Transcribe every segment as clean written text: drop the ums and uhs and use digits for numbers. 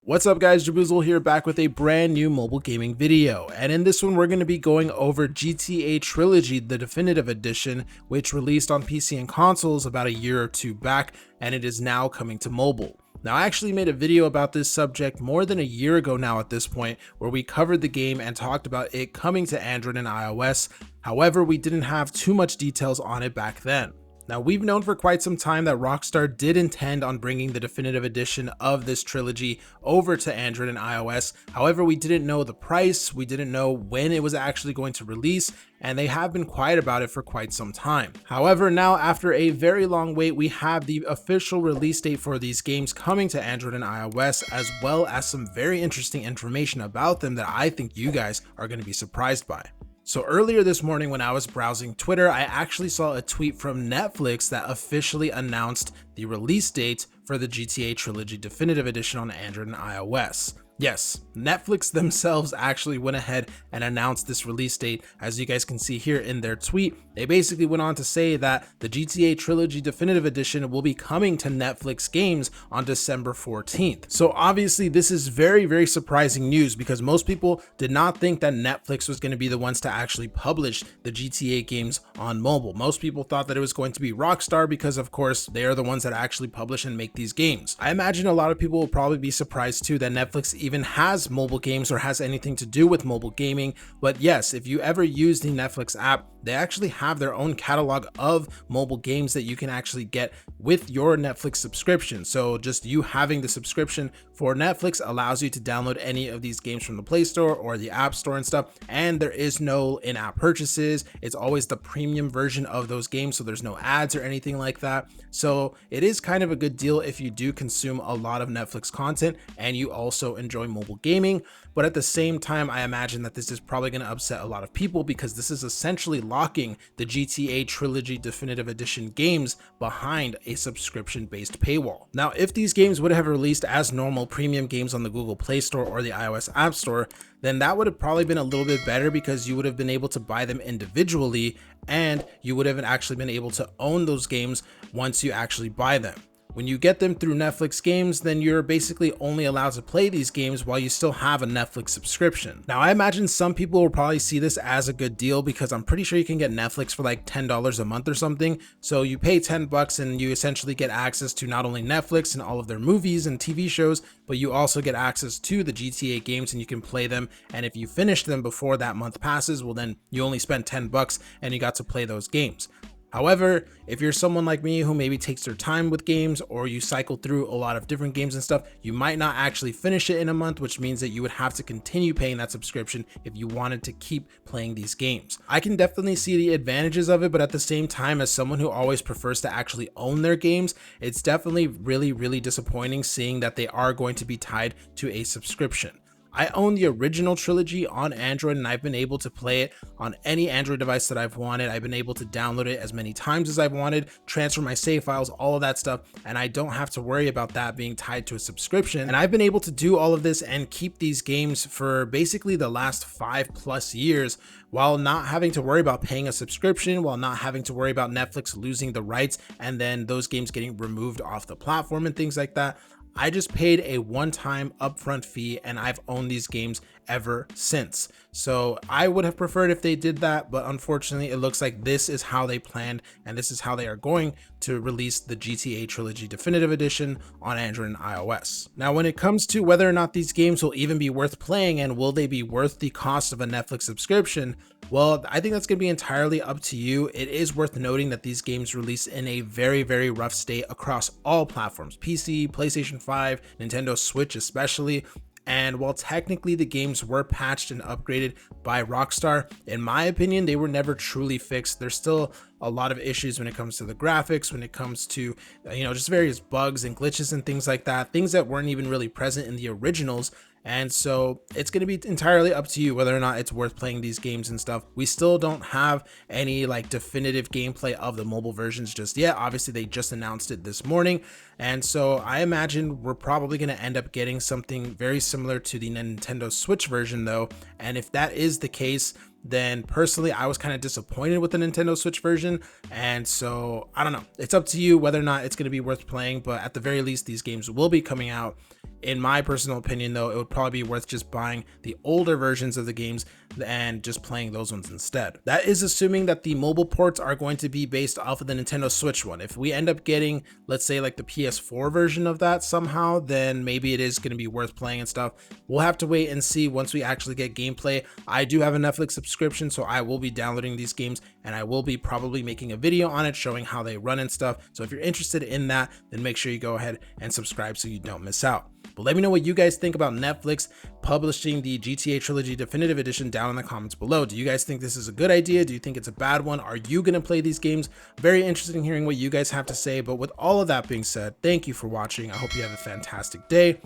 What's up guys, Jaboosle here, back with a brand new mobile gaming video, and in this one we're going to be going over GTA Trilogy, the definitive edition, which released on PC and consoles about a year or two back, and it is now coming to mobile. Now, I actually made a video about this subject more than a year ago now at this point, where we covered the game and talked about it coming to Android and iOS. However, we didn't have too much details on it back then. Now, we've known for quite some time that Rockstar did intend on bringing the definitive edition of this trilogy over to Android and iOS. However, we didn't know the price, we didn't know when it was actually going to release, and they have been quiet about it for quite some time. However, now after a very long wait, we have the official release date for these games coming to Android and iOS, as well as some very interesting information about them that I think you guys are going to be surprised by. So earlier this morning when I was browsing Twitter, I actually saw a tweet from Netflix that officially announced the release date for the GTA Trilogy Definitive Edition on Android and iOS. Yes, Netflix themselves actually went ahead and announced this release date. As you guys can see here in their tweet, they basically went on to say that the GTA Trilogy Definitive Edition will be coming to Netflix games on December 14th. So obviously this is very, very surprising news because most people did not think that Netflix was going to be the ones to actually publish the GTA games on mobile. Most people thought that it was going to be Rockstar because of course they are the ones that actually publish and make these games. I imagine a lot of people will probably be surprised too that Netflix even has mobile games or has anything to do with mobile gaming. But yes, if you ever use the Netflix app, they actually have their own catalog of mobile games that you can actually get with your Netflix subscription. So just you having the subscription for Netflix allows you to download any of these games from the Play Store or the App Store and stuff. And there is no in-app purchases. It's always the premium version of those games, so there's no ads or anything like that. So it is kind of a good deal if you do consume a lot of Netflix content and you also enjoy mobile gaming. But at the same time, I imagine that this is probably going to upset a lot of people because this is essentially locking the GTA Trilogy Definitive Edition games behind a subscription-based paywall. Now, if these games would have released as normal premium games on the Google Play Store or the iOS App Store, then that would have probably been a little bit better because you would have been able to buy them individually and you would have actually been able to own those games once you actually buy them. When you get them through Netflix games, then you're basically only allowed to play these games while you still have a Netflix subscription. Now, I imagine some people will probably see this as a good deal because I'm pretty sure you can get Netflix for like $10 a month or something. So you pay 10 bucks and you essentially get access to not only Netflix and all of their movies and TV shows, but you also get access to the GTA games and you can play them. And if you finish them before that month passes, well, then you only spent 10 bucks and you got to play those games. However, if you're someone like me who maybe takes their time with games or you cycle through a lot of different games and stuff, you might not actually finish it in a month, which means that you would have to continue paying that subscription if you wanted to keep playing these games. I can definitely see the advantages of it, but at the same time, as someone who always prefers to actually own their games, it's definitely really disappointing seeing that they are going to be tied to a subscription. I own the original trilogy on Android and I've been able to play it on any Android device that I've wanted. I've been able to download it as many times as I've wanted, transfer my save files, all of that stuff, and I don't have to worry about that being tied to a subscription. And I've been able to do all of this and keep these games for basically the last 5+ years while not having to worry about paying a subscription, while not having to worry about Netflix losing the rights and then those games getting removed off the platform and things like that. I just paid a one-time upfront fee and I've owned these games ever since. So I would have preferred if they did that, but unfortunately it looks like this is how they planned and this is how they are going to release the GTA Trilogy Definitive Edition on Android and iOS. Now, when it comes to whether or not these games will even be worth playing and will they be worth the cost of a Netflix subscription, well, I think that's going to be entirely up to you. It is worth noting that these games release in a very rough state across all platforms, PC, PlayStation 5, Nintendo Switch especially. And while technically the games were patched and upgraded by Rockstar, in my opinion, they were never truly fixed. There's still a lot of issues when it comes to the graphics, when it comes to, just various bugs and glitches and things like that, things that weren't even really present in the originals. And so it's going to be entirely up to you whether or not it's worth playing these games and stuff. We still don't have any like definitive gameplay of the mobile versions just yet. Obviously, they just announced it this morning. And so I imagine we're probably going to end up getting something very similar to the Nintendo Switch version though. And if that is the case, then personally I was kind of disappointed with the Nintendo Switch version, and so I don't know, it's up to you whether or not it's going to be worth playing, but at the very least these games will be coming out In my personal opinion though, it would probably be worth just buying the older versions of the games and just playing those ones instead. That is assuming that the mobile ports are going to be based off of the Nintendo Switch one. If we end up getting, let's say, like the PS4 version of that somehow, then maybe it is going to be worth playing and stuff. We'll have to wait and see once we actually get gameplay. I do have a Netflix subscription, so I will be downloading these games and I will be probably making a video on it showing how they run and stuff. So if you're interested in that, then make sure you go ahead and subscribe so you don't miss out. But let me know what you guys think about Netflix publishing the GTA Trilogy Definitive Edition down in the comments below. Do you guys think this is a good idea? Do you think it's a bad one? Are you going to play these games? Very interested in hearing what you guys have to say. But with all of that being said, thank you for watching. I hope you have a fantastic day,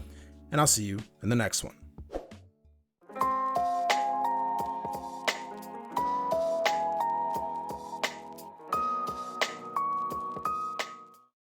and I'll see you in the next one.